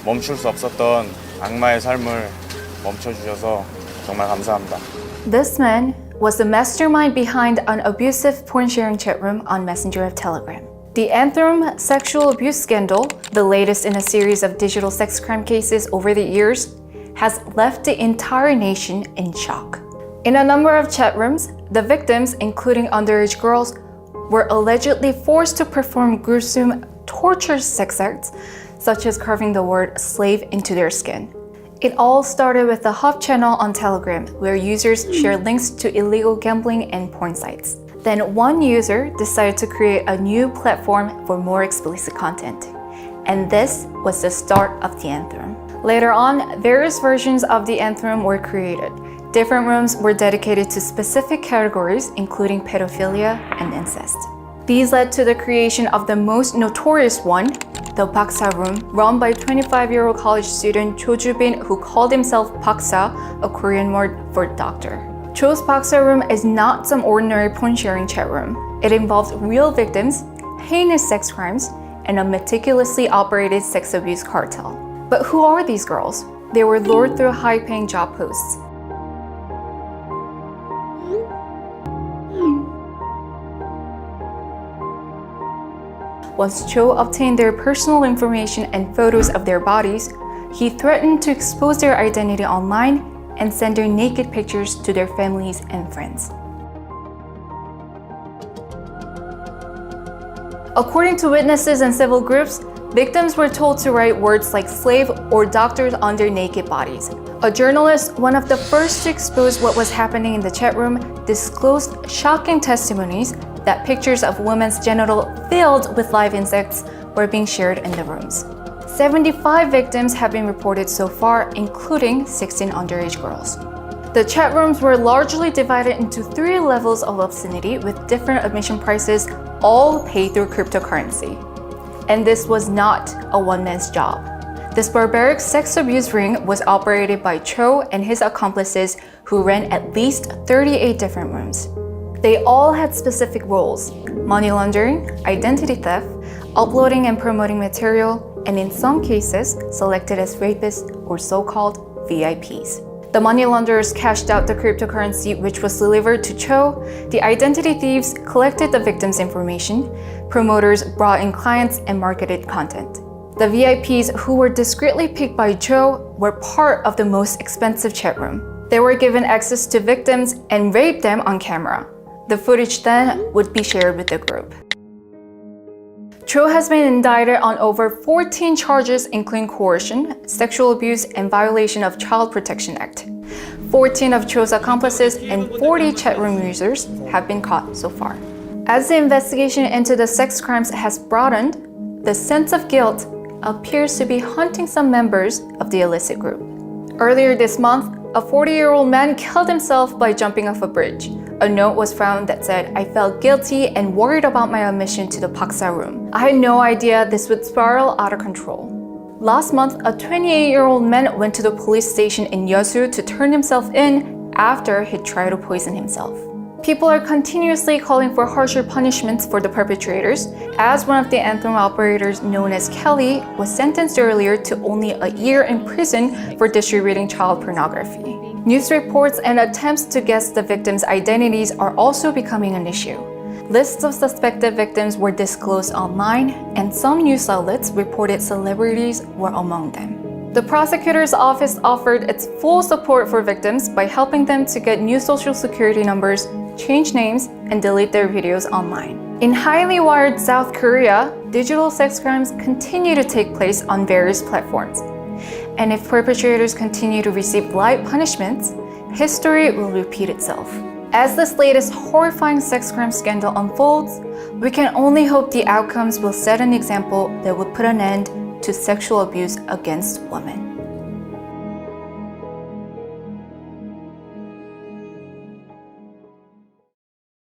멈출 수 없었던 악마의 삶을 멈춰주셔서 정말 감사합니다. This man was the mastermind behind an abusive porn sharing chat room on Messenger of Telegram. The Anthem sexual abuse scandal, the latest in a series of digital sex crime cases over the years, has left the entire nation in shock. In a number of chat rooms, the victims, including underage girls, were allegedly forced to perform gruesome torture sex acts, such as carving the word slave into their skin. It all started with the Hub channel on Telegram, where users shared links to illegal gambling and porn sites. Then one user decided to create a new platform for more explicit content. And this was the start of the Anthem. Later on, various versions of the Anthem were created. Different rooms were dedicated to specific categories, including pedophilia and incest. These led to the creation of the most notorious one, the Baksa room, run by 25-year-old college student Cho Ju-bin, who called himself Baksa, a Korean word for doctor. Cho's Baksa room is not some ordinary porn sharing chat room. It involves real victims, heinous sex crimes, and a meticulously operated sex abuse cartel. But who are these girls? They were lured through high-paying job posts. Once Cho obtained their personal information and photos of their bodies, he threatened to expose their identity online and send their naked pictures to their families and friends. According to witnesses and civil groups, victims were told to write words like slave or doctors on their naked bodies. A journalist, one of the first to expose what was happening in the chat room, disclosed shocking testimonies that pictures of women's genitals filled with live insects were being shared in the rooms. 75 victims have been reported so far, including 16 underage girls. The chat rooms were largely divided into 3 levels of obscenity with different admission prices, all paid through cryptocurrency. And this was not a one-man's job. This barbaric sex abuse ring was operated by Cho and his accomplices, who ran at least 38 different rooms. They all had specific roles: money laundering, identity theft, uploading and promoting material, and in some cases, selected as rapists or so-called VIPs. The money launderers cashed out the cryptocurrency which was delivered to Cho. The identity thieves collected the victim's information. Promoters brought in clients and marketed content. The VIPs, who were discreetly picked by Cho, were part of the most expensive chat room. They were given access to victims and raped them on camera. The footage then would be shared with the group. Cho has been indicted on over 14 charges, including coercion, sexual abuse, and violation of Child Protection Act. 14 of Cho's accomplices and 40 chat room users have been caught so far. As the investigation into the sex crimes has broadened, the sense of guilt appears to be haunting some members of the illicit group. Earlier this month, a 40-year-old man killed himself by jumping off a bridge. A note was found that said, "I felt guilty and worried about my admission to the Baksa room. I had no idea this would spiral out of control." Last month, a 28-year-old man went to the police station in Yeosu to turn himself in after he tried to poison himself. People are continuously calling for harsher punishments for the perpetrators, as one of the Anthem operators known as Kelly was sentenced earlier to only a year in prison for distributing child pornography. News reports and attempts to guess the victims' identities are also becoming an issue. Lists of suspected victims were disclosed online, and some news outlets reported celebrities were among them. The prosecutor's office offered its full support for victims by helping them to get new social security numbers, change names, and delete their videos online. In highly wired South Korea, digital sex crimes continue to take place on various platforms. And if perpetrators continue to receive light punishments, history will repeat itself. As this latest horrifying sex crime scandal unfolds, we can only hope the outcomes will set an example that would put an end to sexual abuse against women.